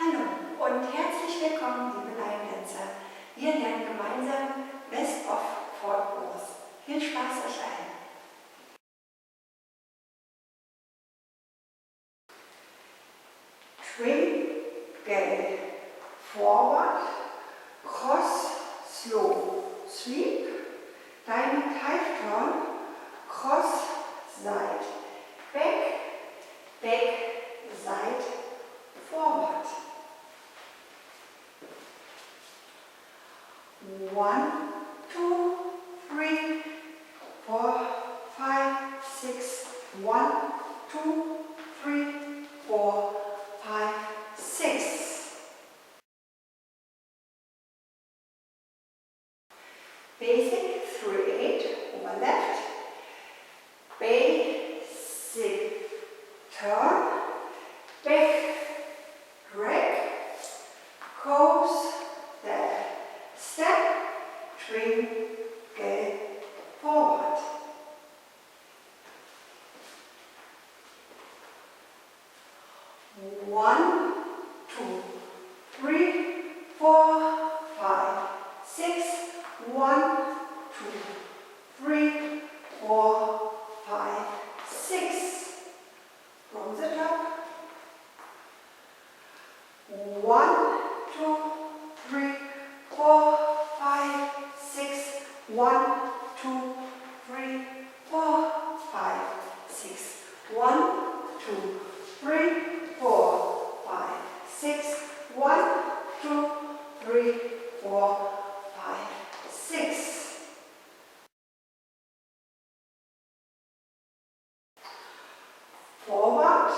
Hallo und herzlich willkommen, liebe Linedancer. Wir lernen gemeinsam Best of Fortbewusst. Viel Spaß euch allen! Twinkle, forward, cross, slow, sweep, diamond half turn, cross, side, back, back, side, forward. 1, 2, 3, 4, 5, 6. 1, 2, 3, 4, 5, 6. Basic 3/8 over left. Basic turn, back, drag, goes there, step, twinkle, forward. One, 2, 3, 4, 5, 6. 1, 2, 3, 4, 5, 6. From the top. 1, 2, 3, 4, 5, 6. 1, 2, 3, 4, 5, 6. 1, 2, 3, 4, 5, 6. 1, 2, 3, 4, 5, 6. Forward,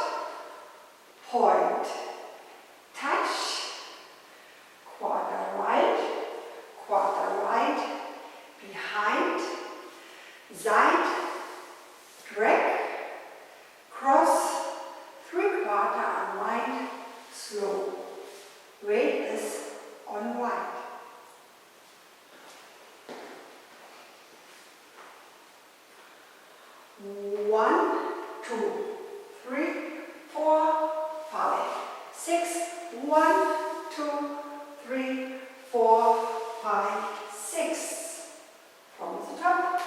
point, touch, quarter right, behind, side, drag, cross, 3/4 unwind, slow. Weight is on right. One, 2, 3, 4, 5, 6. 1, 2, 3, 4, 5, 6. From the top.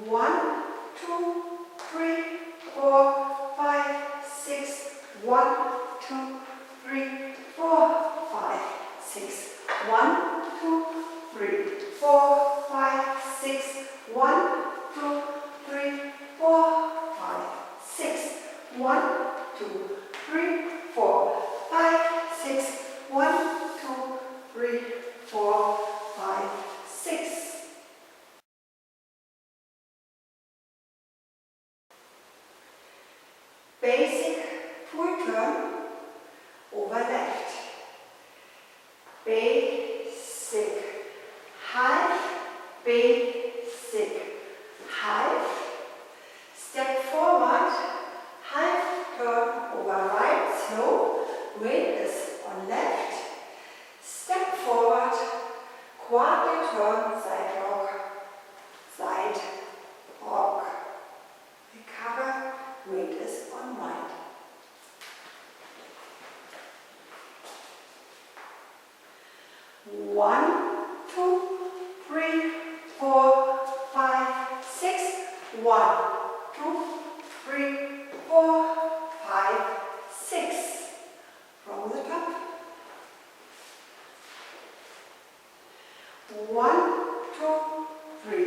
1, 2, 3, 4, 5, 6. 1, 2, 3, 4, 5, 6. 1, 2, 3, 4, 5, 6. 1, 2, 3, 4, 5, 6. 1, 2, 3, 4, 5, 6. 1, 2, 3, 4, 5, 6. Basic full turn over left. Basic half, basic half. Step forward, half turn over right, slow. Weight is on left. Step forward, quarter turn, side rock, side rock. Recover, weight is on right. One, 2, 3, 4, 5, 6. 1, 2, 3, 4, 5, 6. From the top. 1, 2, 3,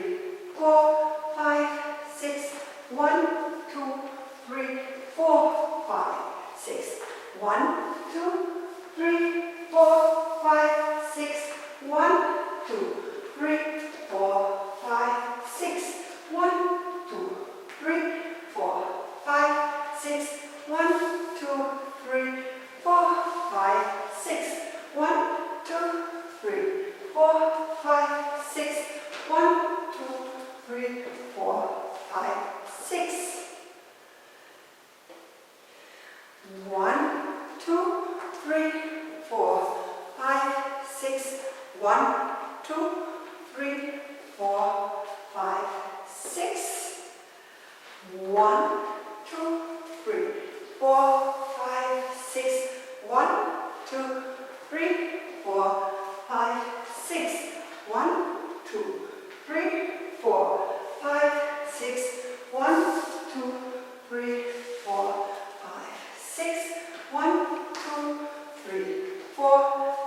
4, 5, 6. 1, 2, 3, 4, 5, 6. 1, 2, 3, 4, 5, 6. 1, 2, 3, 4, 5, 6. 1, 2, 3, 4, 5, 6. 1, 2, 3, 4, 5, 6. 1, 2, 3, 4, 5, 6. 1, 2, 3, 4, 5, 6. 1, 2, 3, 4, 5, 6. 1, 2, 3, 4, 5, 6. 1, 4, 5, 6. 1, 2, 3, 4, 5, 6. 1, 2, 3, 4, 5, 6. 1, 2, 3, 4, 5, 6. 1, 2, 3, 4,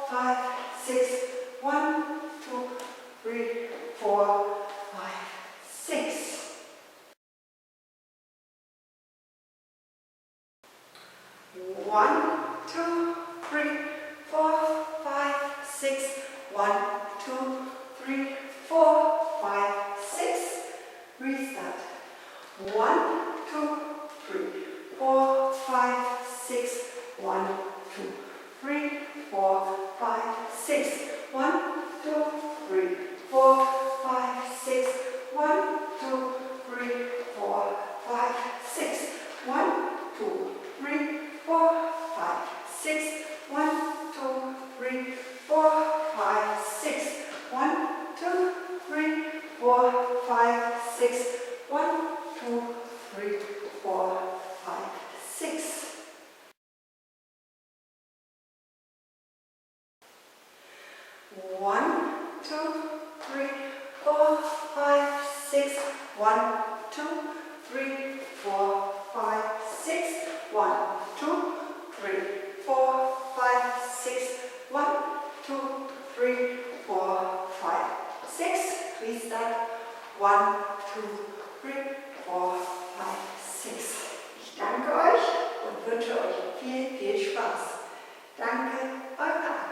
5, 6. 1, 2, 3, 4, 5, 6. 1, 2, 3, 4, 5, 6. 1, 2, 3, 4, 5, 6. Restart. 1, 2, 3, 4, 5, 6. 1, 2, 3, 4, 5, 6. 1, 2, 3, 4, 5, 6. 1, 2, 3, 4, 5, 6. 1, 2, 3, 4, 5, 6. 1, 2, 3, 4, 5, 6. 1, 2, 3, 4, 5, 6. 1, 2, 3, 4, 5, 6. 1, 2, 3, 4, 5, 6. 1, 2, 3, 4, 5, 6. 1, 2, 3, 4, 5, 6. 1, 2, 3, 4, 5, 6. Restart. 1, 2, 3, 4, 5, 6. Ich danke euch und wünsche euch viel, viel Spaß. Danke, eure Anke.